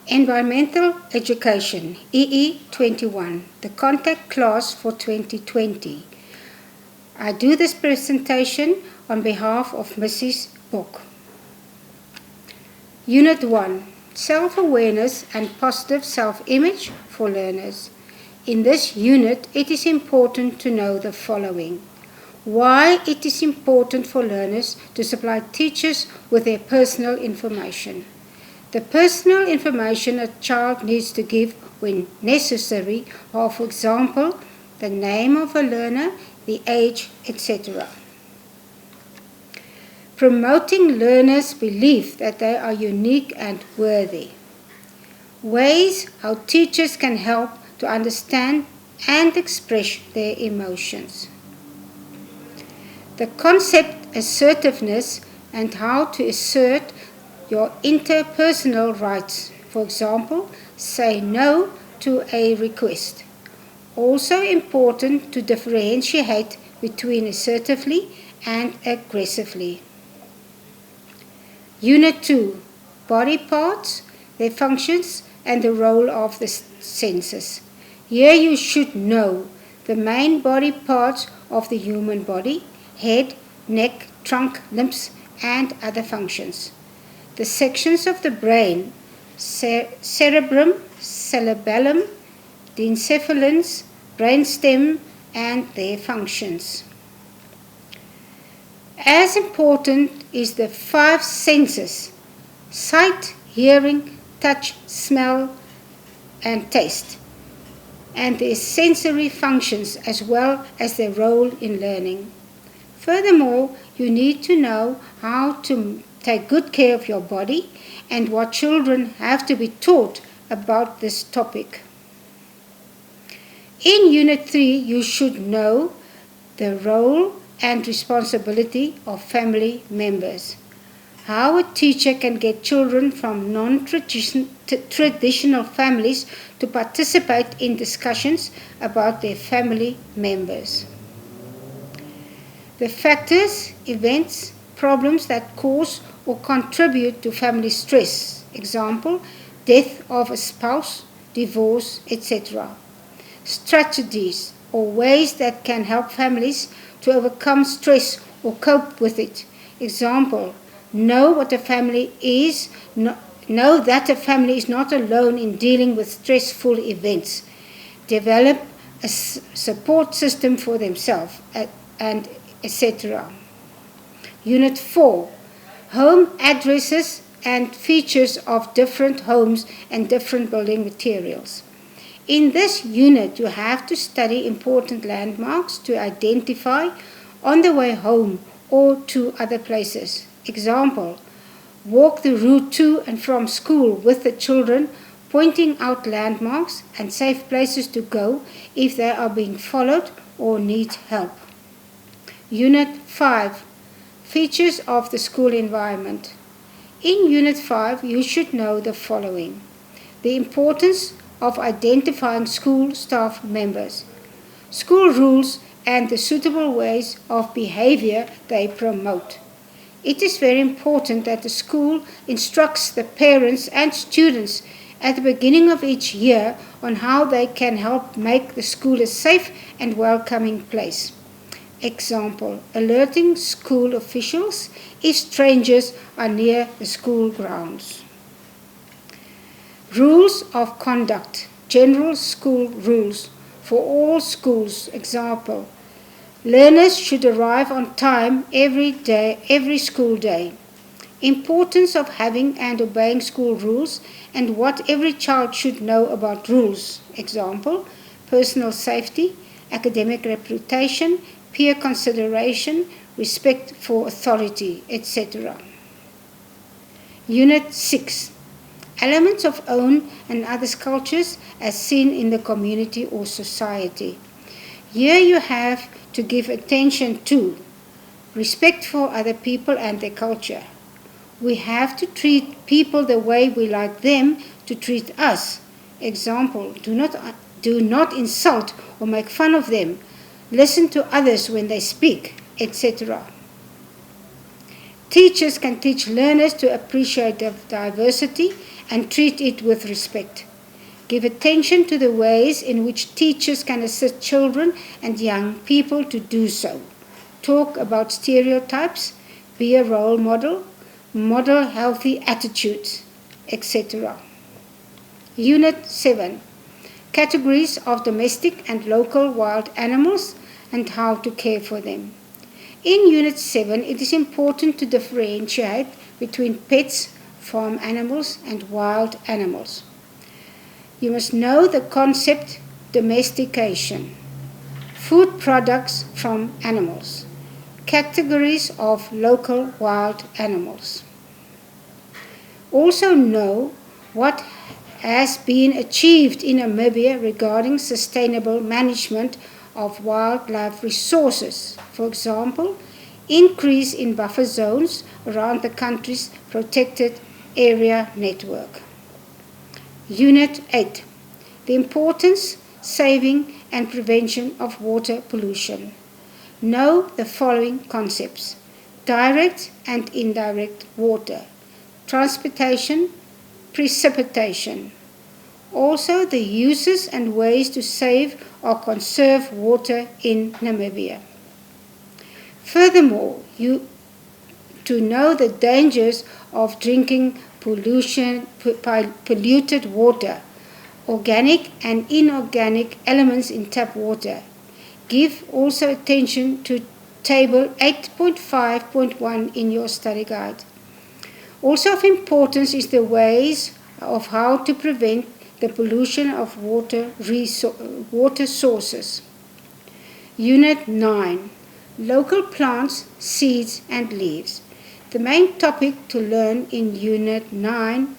Environmental Education, EE21, the contact class for 2020. I do this presentation on behalf of Mrs. Book. Unit 1, Self-Awareness and Positive Self-Image for Learners. In this unit, it is important to know the following. Why it is important for learners to supply teachers with their personal information. The personal information a child needs to give when necessary are, for example, the name of a learner, the age, etc. Promoting learners' belief that they are unique and worthy. Ways how teachers can help to understand and express their emotions. The concept assertiveness and how to assert your interpersonal rights. For example, say no to a request. Also important to differentiate between assertively and aggressively. Unit 2, Body Parts, their functions and the role of the senses. Here you should know the main body parts of the human body, head, neck, trunk, limbs, and other functions. The sections of the brain, cerebrum, cerebellum, the encephalons, brainstem, and their functions. As important is the 5 senses: sight, hearing, touch, smell, and taste, and their sensory functions as well as their role in learning. Furthermore, you need to know how to take good care of your body and what children have to be taught about this topic. In Unit 3, you should know the role and responsibility of family members. How a teacher can get children from non-traditional families to participate in discussions about their family members. The factors, events, problems that cause or contribute to family stress. Example, death of a spouse, divorce, etc. Strategies or ways that can help families to overcome stress or cope with it. Example, know what a family is, know that a family is not alone in dealing with stressful events. Develop a support system for themselves, and etc. Unit 4, Home addresses and features of different homes and different building materials. In this unit, you have to study important landmarks to identify on the way home or to other places. Example, walk the route to and from school with the children, pointing out landmarks and safe places to go if they are being followed or need help. Unit 5, Features of the school environment. In Unit 5, you should know the following. The importance of identifying school staff members, school rules and the suitable ways of behavior they promote. It is very important that the school instructs the parents and students at the beginning of each year on how they can help make the school a safe and welcoming place. Example, alerting school officials if strangers are near the school grounds. Rules of conduct, general school rules for all schools. Example, learners should arrive on time every day, every school day. Importance of having and obeying school rules and what every child should know about rules. Example, personal safety, academic reputation, peer consideration, respect for authority, etc. Unit 6, Elements of own and others' cultures as seen in the community or society. Here you have to give attention to respect for other people and their culture. We have to treat people the way we like them to treat us. Example, do not insult or make fun of them. Listen to others when they speak, etc. Teachers can teach learners to appreciate diversity and treat it with respect. Give attention to the ways in which teachers can assist children and young people to do so. Talk about stereotypes, be a role model, model healthy attitudes, etc. Unit 7. Categories of domestic and local wild animals and how to care for them. In Unit 7, it is important to differentiate between pets, farm animals, and wild animals. You must know the concept domestication, food products from animals, categories of local wild animals. Also know what has been achieved in Namibia regarding sustainable management of wildlife resources. For example, increase in buffer zones around the country's protected area network. Unit 8. The importance, saving and prevention of water pollution. Know the following concepts: direct and indirect water, transportation, precipitation. Also the uses and ways to save or conserve water in Namibia. Furthermore, to know the dangers of drinking polluted water, organic and inorganic elements in tap water. Give also attention to table 8.5.1 in your study guide. Also of importance is the ways of how to prevent the pollution of water sources. Unit 9. Local plants, seeds and leaves. The main topics to learn in Unit 9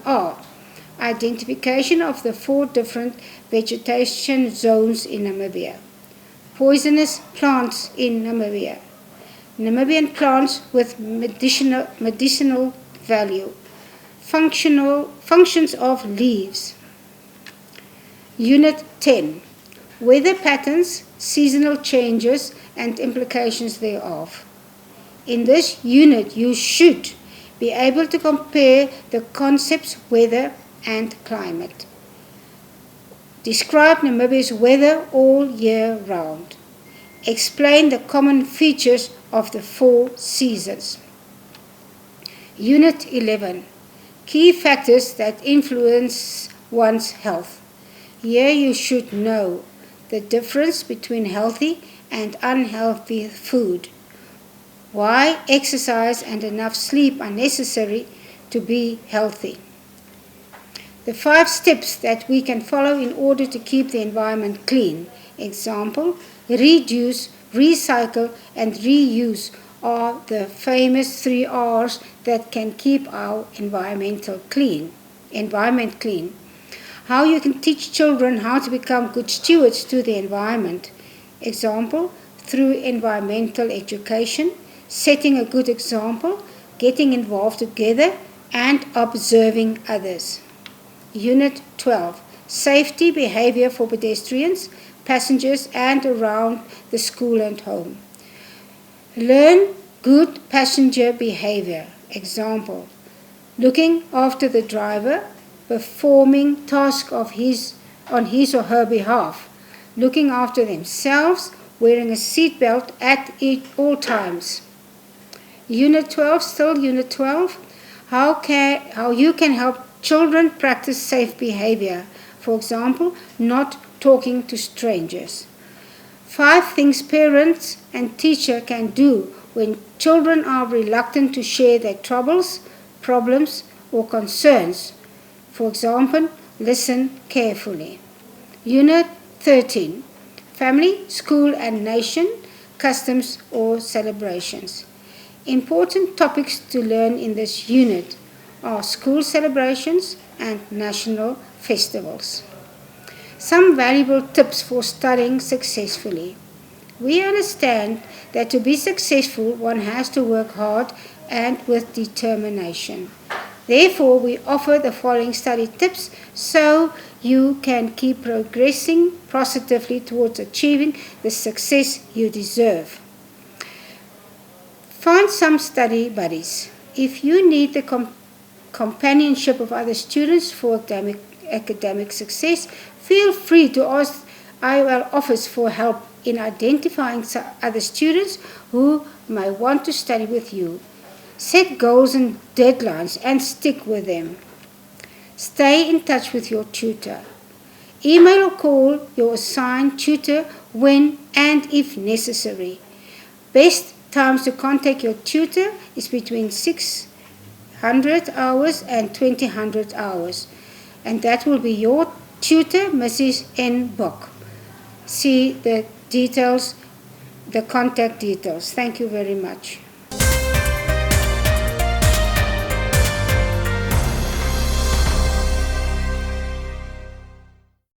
are identification of the 4 different vegetation zones in Namibia, poisonous plants in Namibia, Namibian plants with medicinal value, functions of leaves. Unit 10. Weather patterns, seasonal changes and implications thereof. In this unit, you should be able to compare the concepts weather and climate. Describe Namibia's weather all year round. Explain the common features of the 4 seasons. Unit 11. Key factors that influence one's health. Here you should know the difference between healthy and unhealthy food, why exercise and enough sleep are necessary to be healthy. The 5 steps that we can follow in order to keep the environment clean. Example, reduce, recycle and reuse are the famous 3 R's that can keep our environment clean. How you can teach children how to become good stewards to the environment. Example, through environmental education, setting a good example, getting involved together, and observing others. Unit 12. Safety behavior for pedestrians, passengers, and around the school and home. Learn good passenger behavior. Example, looking after the driver, performing tasks on his or her behalf, looking after themselves, wearing a seat belt at all times. Unit 12, how you can help children practice safe behavior. For example, not talking to strangers. 5 things parents and teacher can do when children are reluctant to share their troubles, problems, or concerns. For example, listen carefully. Unit 13. Family, school and nation, customs or celebrations. Important topics to learn in this unit are school celebrations and national festivals. Some valuable tips for studying successfully. We understand that to be successful, one has to work hard and with determination. Therefore, we offer the following study tips so you can keep progressing positively towards achieving the success you deserve. Find some study buddies. If you need the companionship of other students for academic success, feel free to ask Iol office for help in identifying other students who may want to study with you. Set goals and deadlines and stick with them. Stay in touch with your tutor. Email or call your assigned tutor when and if necessary. Best times to contact your tutor is between 600 hours and 2000 hours. And that will be your tutor, Mrs. N. Bock. See the details, the contact details. Thank you very much.